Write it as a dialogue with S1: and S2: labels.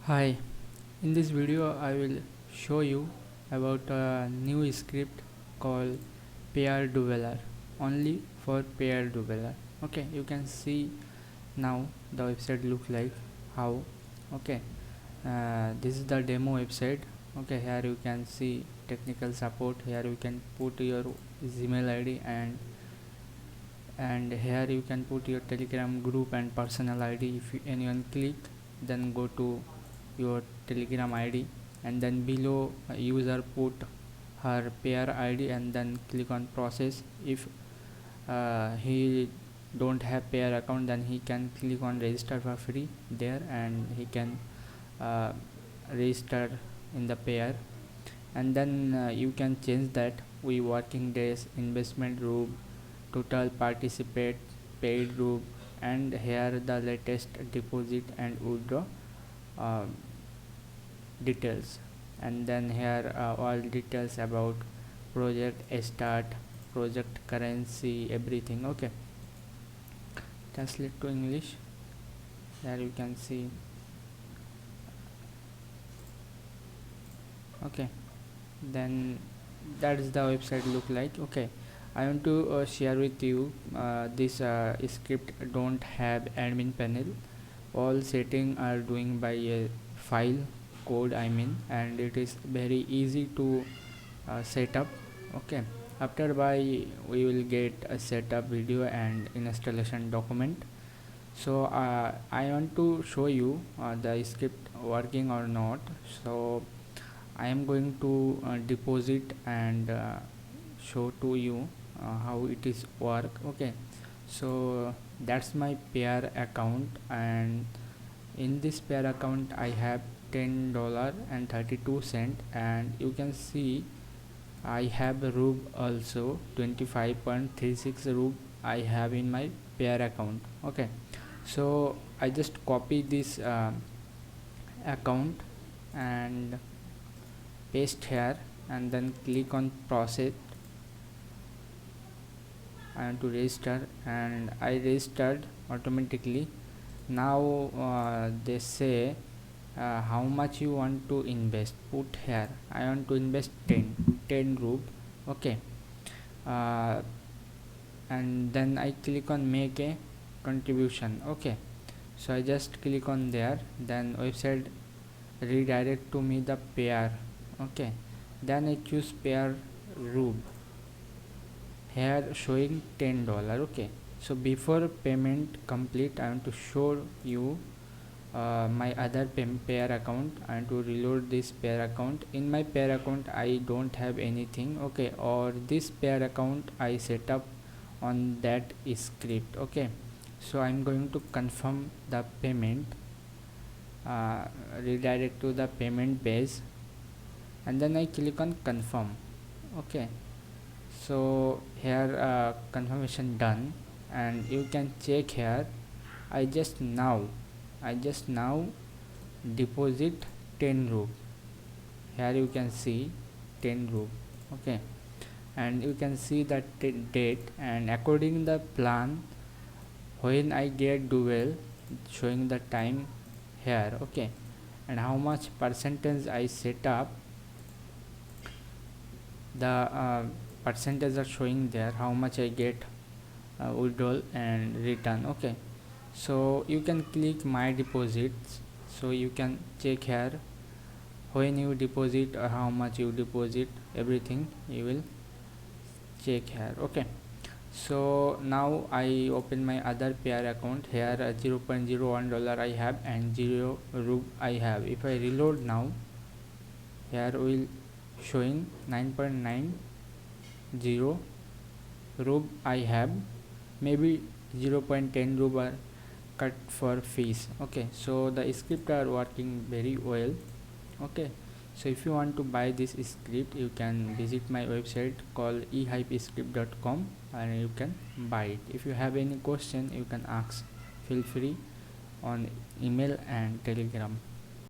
S1: Hi, in this video I will show you about a new script called Payeer Developer, only for Payeer Developer. Okay, you can see now the website look like how. Okay, this is the demo website. Okay, here you can see technical support. Here you can put your Gmail ID and here you can put your Telegram group and personal ID. If anyone click, then go to your Telegram ID, and then below user put her Payeer ID and then click on process. If he don't have Payeer account, then he can click on register for free there, and he can uh, register in the Payeer. And then you can change that we working days, investment group, total participate, paid group, and here the latest deposit and withdraw uh, details. And then here all details about project start, project currency, everything. Okay, translate to English. There you can see. Okay, then that is the website look like. Okay, I want to share with you this script don't have admin panel. All setting are doing by a file code, and it is very easy to set up. Okay, after by we will get a setup video and installation document. So I want to show you the script working or not. So I am going to deposit and show to you how it is work. Okay, so that's my Payeer account, and in this Payeer account I have $10.32, and you can see I have rub also 25.36 rub I have in my Payeer account. Okay, so I just copy this account and paste here, and then click on process and to register, and I registered automatically. Now they say how much you want to invest. Put here I want to invest 10 group. Okay, uh, and then I click on make a contribution. Okay, so I just click on there, then website redirect to me the Payeer. Okay, then I choose Payeer rub, here showing $10. Okay, so before payment complete I want to show you my other Payeer account. I want to reload this Payeer account. In my Payeer account I don't have anything. Okay, or this Payeer account I set up on that script. Okay, so I'm going to confirm the payment, redirect to the payment page, and then I click on confirm. Okay, so here confirmation done, and you can check here I just now deposit 10 rub. Here you can see 10 rub. Okay, and you can see that date, and according the plan when I get dual showing the time here. Okay, and how much percentage I set up, the percentage are showing there, how much I get withdrawal and return. Okay, so you can click my deposits, so you can check here when you deposit or how much you deposit, everything you will check here. Okay, so now I open my other Payeer account. Here $0.01 I have and 0 rub I have. If I reload now, here will showing 9.90 rub I have, maybe 0.10 rub are cut for fees. Okay, so the script are working very well. Okay, so if you want to buy this script, you can visit my website called ehypescript.com and you can buy it. If you have any question, you can ask. Feel free on email and Telegram.